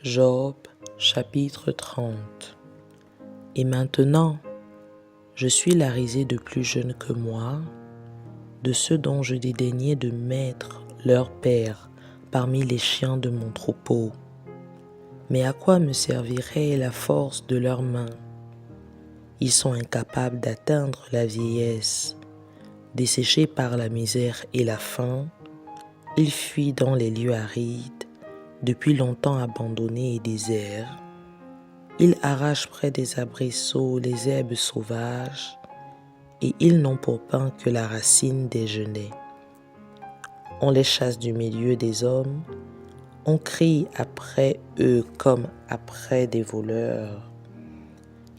Job, chapitre 30. Et maintenant, je suis la risée de plus jeunes que moi, de ceux dont je dédaignais de mettre leur père parmi les chiens de mon troupeau. Mais à quoi me servirait la force de leurs mains? Ils sont incapables d'atteindre la vieillesse. Desséchés par la misère et la faim, ils fuient dans les lieux arides, depuis longtemps abandonnés et déserts. Ils arrachent près des arbrisseaux les herbes sauvages, et ils n'ont pour pain que la racine des genêts. On les chasse du milieu des hommes, on crie après eux comme après des voleurs.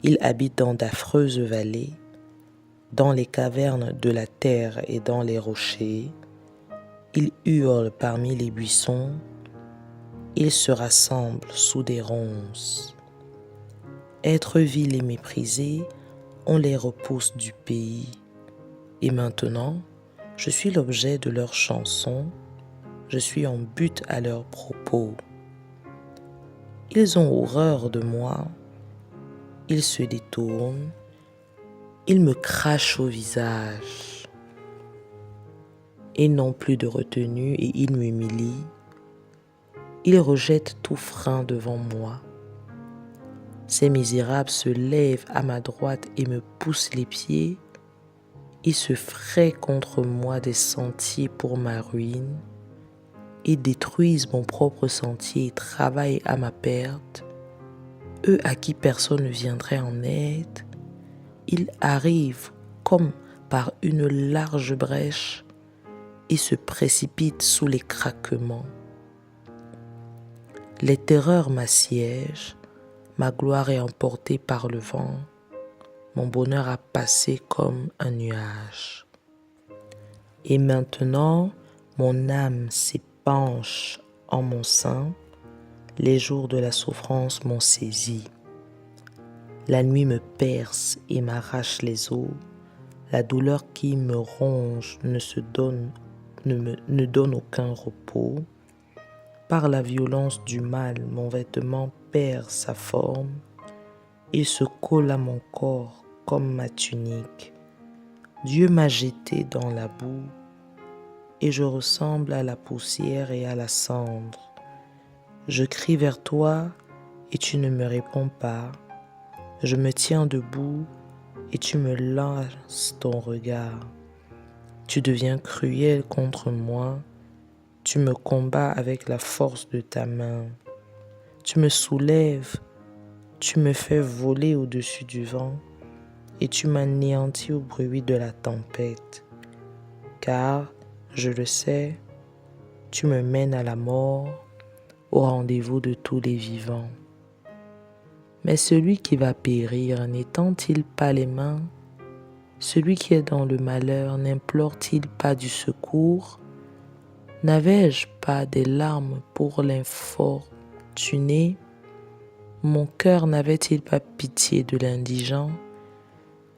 Ils habitent dans d'affreuses vallées, dans les cavernes de la terre et dans les rochers. Ils hurlent parmi les buissons, ils se rassemblent sous des ronces. Être vils et méprisés, on les repousse du pays. Et maintenant, je suis l'objet de leurs chansons, je suis en butte à leurs propos. Ils ont horreur de moi, ils se détournent, ils me crachent au visage. Ils n'ont plus de retenue et ils m'humilient. Ils rejettent tout frein devant moi. Ces misérables se lèvent à ma droite et me poussent les pieds. Ils se fraient contre moi des sentiers pour ma ruine. Ils détruisent mon propre sentier et travaillent à ma perte. Eux à qui personne ne viendrait en aide, ils arrivent comme par une large brèche et se précipitent sous les craquements. Les terreurs m'assiègent, ma gloire est emportée par le vent, mon bonheur a passé comme un nuage. Et maintenant, mon âme s'épanche en mon sein, les jours de la souffrance m'ont saisi. La nuit me perce et m'arrache les os, la douleur qui me ronge ne donne aucun repos. Par la violence du mal, mon vêtement perd sa forme, il se colle à mon corps comme ma tunique. Dieu m'a jeté dans la boue, et je ressemble à la poussière et à la cendre. Je crie vers toi, et tu ne me réponds pas. Je me tiens debout, et tu me lances ton regard. Tu deviens cruel contre moi, tu me combats avec la force de ta main. Tu me soulèves, tu me fais voler au-dessus du vent, et tu m'anéantis au bruit de la tempête. Car, je le sais, tu me mènes à la mort, au rendez-vous de tous les vivants. Mais celui qui va périr n'étend-il pas les mains? Celui qui est dans le malheur n'implore-t-il pas du secours? N'avais-je pas des larmes pour l'infortuné? Mon cœur n'avait-il pas pitié de l'indigent?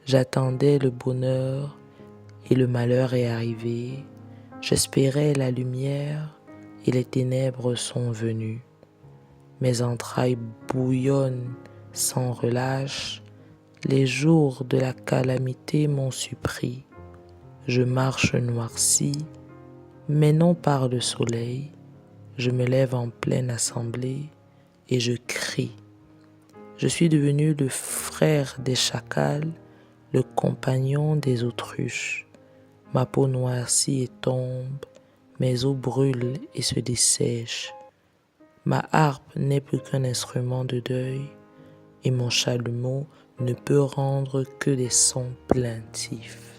J'attendais le bonheur et le malheur est arrivé. J'espérais la lumière et les ténèbres sont venues. Mes entrailles bouillonnent sans relâche. Les jours de la calamité m'ont surpris. Je marche noirci, mais non par le soleil. Je me lève en pleine assemblée et je crie. Je suis devenu le frère des chacals, le compagnon des autruches. Ma peau noircit et tombe, mes os brûlent et se dessèchent. Ma harpe n'est plus qu'un instrument de deuil et mon chalumeau ne peut rendre que des sons plaintifs.